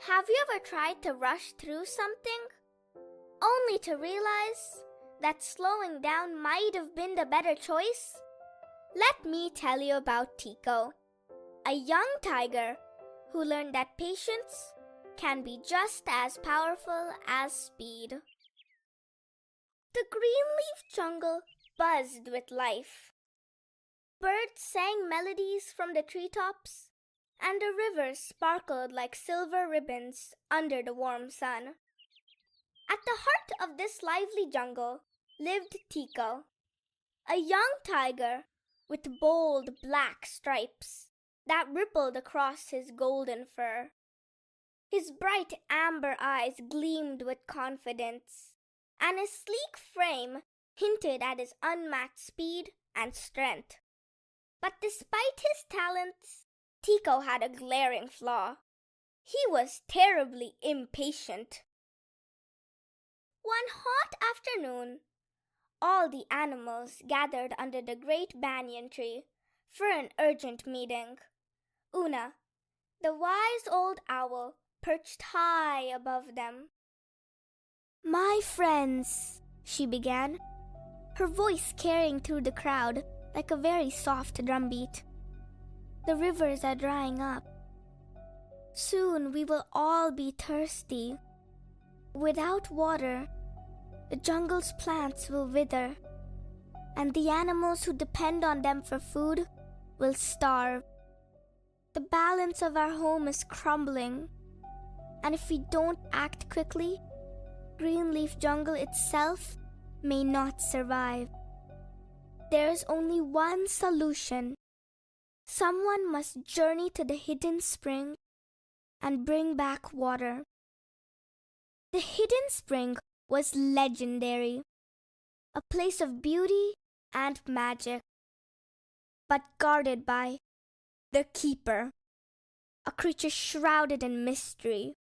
Have you ever tried to rush through something, only to realize that slowing down might have been the better choice? Let me tell you about Tiko, a young tiger who learned that patience can be just as powerful as speed. The GreenLeaf jungle buzzed with life. Birds sang melodies from the treetops, and the rivers sparkled like silver ribbons under the warm sun. At the heart of this lively jungle lived Tiko, a young tiger with bold black stripes that rippled across his golden fur. His bright amber eyes gleamed with confidence, and his sleek frame hinted at his unmatched speed and strength. But despite his talents, Tiko had a glaring flaw. He was terribly impatient. One hot afternoon, all the animals gathered under the great banyan tree for an urgent meeting. Una, the wise old owl, perched high above them. "My friends," she began, her voice carrying through the crowd like a very soft drumbeat. "The rivers are drying up. Soon we will all be thirsty. Without water, the jungle's plants will wither, and the animals who depend on them for food will starve. The balance of our home is crumbling, and if we don't act quickly, GreenLeaf jungle itself may not survive. There is only one solution. Someone must journey to the hidden spring and bring back water." The hidden spring was legendary, a place of beauty and magic, but guarded by the Keeper, a creature shrouded in mystery.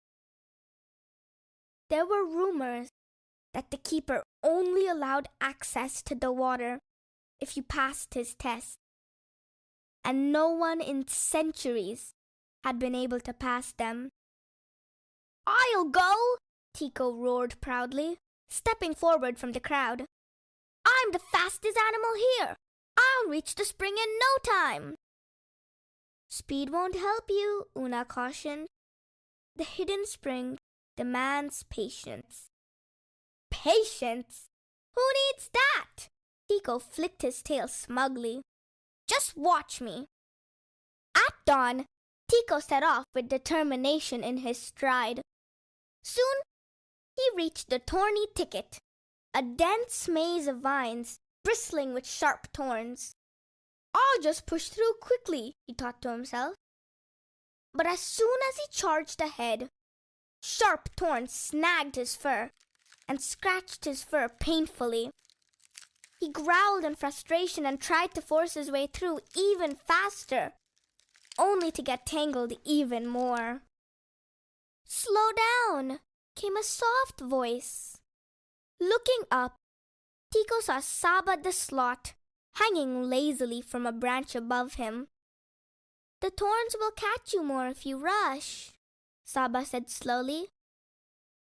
There were rumors that the Keeper only allowed access to the water if you passed his test, and no one in centuries had been able to pass them. "I'll go!" Tiko roared proudly, stepping forward from the crowd. "I'm the fastest animal here! I'll reach the spring in no time!" "Speed won't help you," Una cautioned. "The hidden spring demands patience." "Patience? Who needs that?" Tiko flicked his tail smugly. "Just watch me." At dawn, Tiko set off with determination in his stride. Soon, he reached the thorny thicket, a dense maze of vines bristling with sharp thorns. "I'll just push through quickly," he thought to himself. But as soon as he charged ahead, sharp thorns snagged his fur and scratched his fur painfully. He growled in frustration and tried to force his way through even faster, only to get tangled even more. "Slow down," came a soft voice. Looking up, Tiko saw Saba the sloth hanging lazily from a branch above him. "The thorns will catch you more if you rush," Saba said slowly.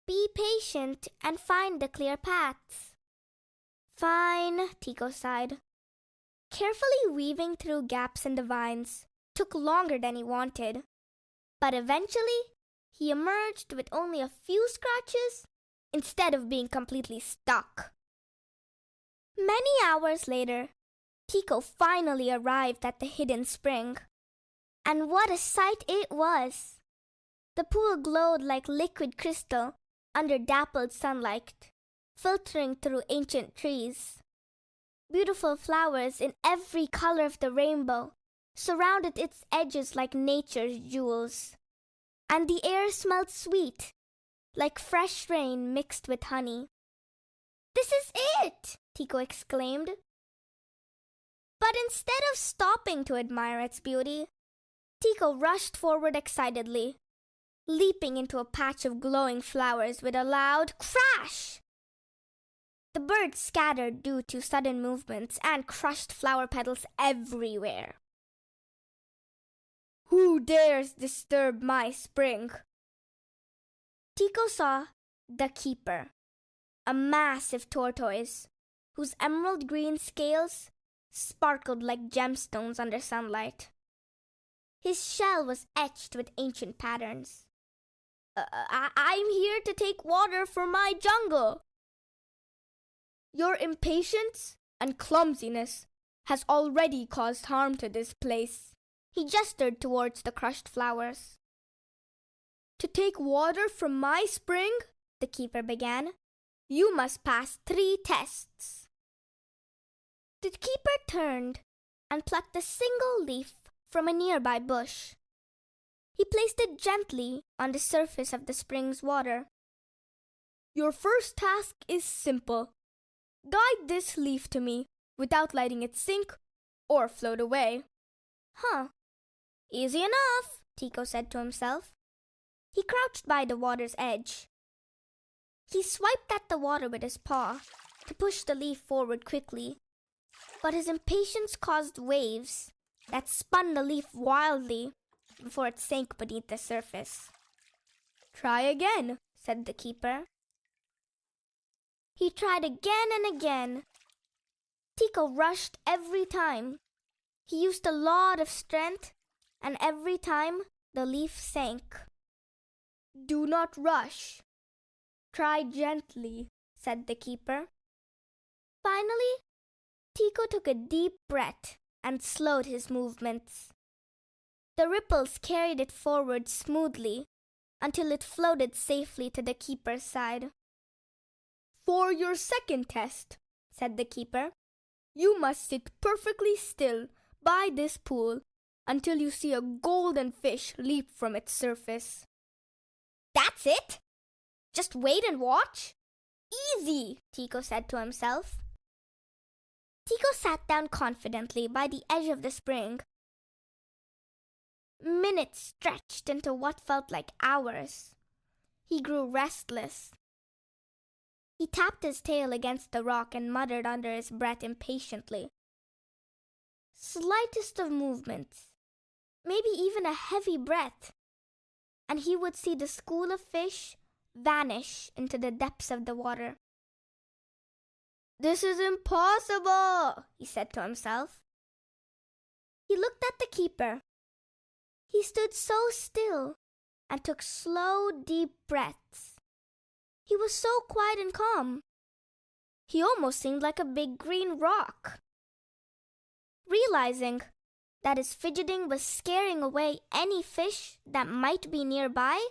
"Be patient and find the clear paths." "Fine," Tiko sighed. Carefully weaving through gaps in the vines took longer than he wanted, but eventually he emerged with only a few scratches instead of being completely stuck. Many hours later, Tiko finally arrived at the hidden spring. And what a sight it was! The pool glowed like liquid crystal under dappled sunlight, filtering through ancient trees. Beautiful flowers in every color of the rainbow surrounded its edges like nature's jewels. And the air smelled sweet, like fresh rain mixed with honey. "This is it!" Tiko exclaimed. But instead of stopping to admire its beauty, Tiko rushed forward excitedly, leaping into a patch of glowing flowers with a loud crash. The birds scattered due to sudden movements and crushed flower petals everywhere. "Who dares disturb my spring?" Tiko saw the keeper, a massive tortoise whose emerald green scales sparkled like gemstones under sunlight. His shell was etched with ancient patterns. I'm here to take water for my jungle. Your impatience and clumsiness has already caused harm to this place. He gestured towards the crushed flowers. To take water from my spring, the keeper began, you must pass 3 tests. The keeper turned and plucked a single leaf from a nearby bush. He placed it gently on the surface of the spring's water. Your first task is simple. Guide this leaf to me without letting it sink or float away. Easy enough, Tiko said to himself. He crouched by the water's edge. He swiped at the water with his paw to push the leaf forward quickly, but his impatience caused waves that spun the leaf wildly before it sank beneath the surface. Try again, said the keeper. He tried again and again. Tiko rushed every time. He used a lot of strength, and every time the leaf sank. Do not rush. Try gently, said the keeper. Finally, Tiko took a deep breath and slowed his movements. The ripples carried it forward smoothly until it floated safely to the keeper's side. For your second test, said the keeper, you must sit perfectly still by this pool until you see a golden fish leap from its surface. That's it? Just wait and watch? Easy, Tiko said to himself. Tiko sat down confidently by the edge of the spring. Minutes stretched into what felt like hours. He grew restless. He tapped his tail against the rock and muttered under his breath impatiently. Slightest of movements, maybe even a heavy breath, and he would see the school of fish vanish into the depths of the water. This is impossible, he said to himself. He looked at the keeper. He stood so still and took slow, deep breaths. He was so quiet and calm. He almost seemed like a big green rock. Realizing that his fidgeting was scaring away any fish that might be nearby,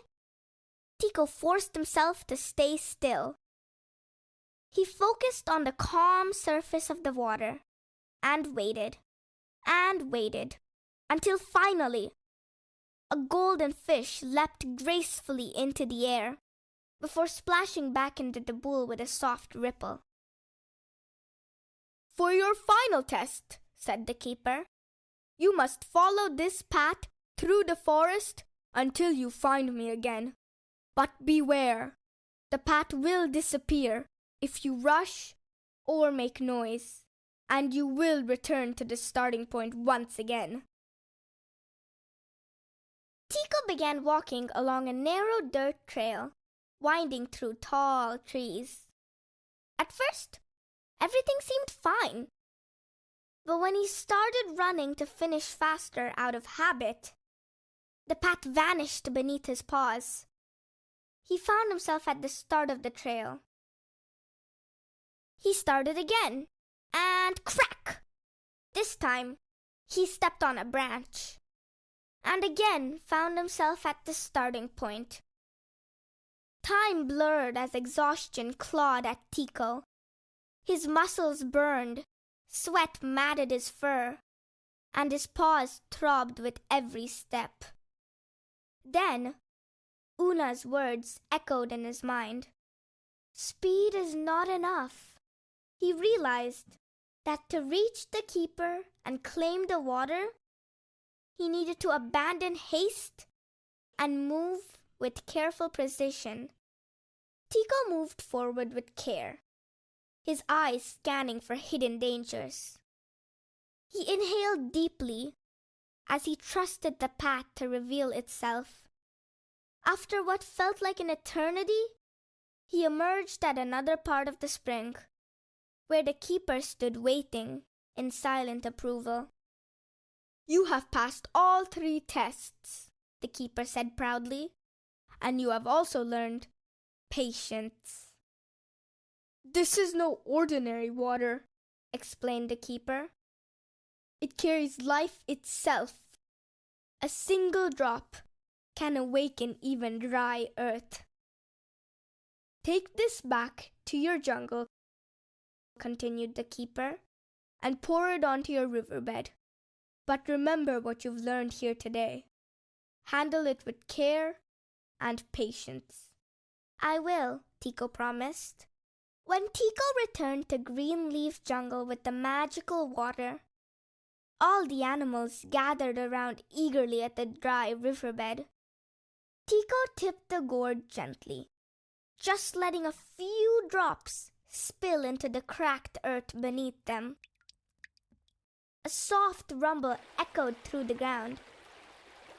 Tiko forced himself to stay still. He focused on the calm surface of the water and waited until finally a golden fish leapt gracefully into the air before splashing back into the pool with a soft ripple. For your final test, said the keeper, you must follow this path through the forest until you find me again. But beware, the path will disappear if you rush or make noise, and you will return to the starting point once again. Tiko began walking along a narrow dirt trail, winding through tall trees. At first, everything seemed fine. But when he started running to finish faster out of habit, the path vanished beneath his paws. He found himself at the start of the trail. He started again, and crack! This time, he stepped on a branch, and again found himself at the starting point. Time blurred as exhaustion clawed at Tiko. His muscles burned, sweat matted his fur, and his paws throbbed with every step. Then, Una's words echoed in his mind. Speed is not enough. He realized that to reach the keeper and claim the water, he needed to abandon haste and move with careful precision. Tiko moved forward with care, his eyes scanning for hidden dangers. He inhaled deeply as he trusted the path to reveal itself. After what felt like an eternity, he emerged at another part of the spring, where the keeper stood waiting in silent approval. "You have passed all 3 tests," the keeper said proudly, "and you have also learned patience." "This is no ordinary water," explained the keeper. "It carries life itself. A single drop can awaken even dry earth. Take this back to your jungle," continued the keeper, "and pour it onto your riverbed. But remember what you've learned here today. Handle it with care and patience." "I will," Tiko promised. When Tiko returned to GreenLeaf jungle with the magical water, all the animals gathered around eagerly at the dry riverbed. Tiko tipped the gourd gently, just letting a few drops spill into the cracked earth beneath them. A soft rumble echoed through the ground.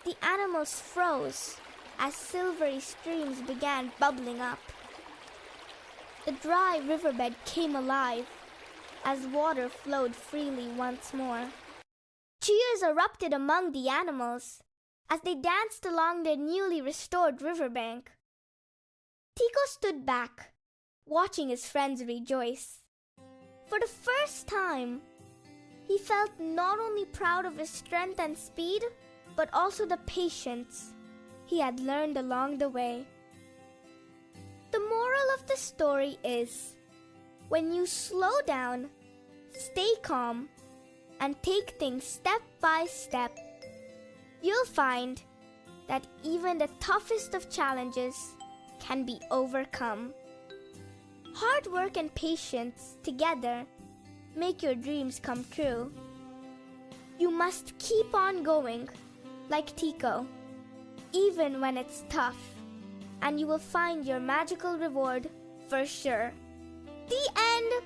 The animals froze as silvery streams began bubbling up. The dry riverbed came alive as water flowed freely once more. Cheers erupted among the animals as they danced along the newly restored riverbank. Tiko stood back, watching his friends rejoice. For the first time, he felt not only proud of his strength and speed, but also the patience he had learned along the way. The moral of the story is, when you slow down, stay calm, and take things step by step, you'll find that even the toughest of challenges can be overcome. Hard work and patience together make your dreams come true. You must keep on going, like Tiko, even when it's tough, and you will find your magical reward for sure. The end!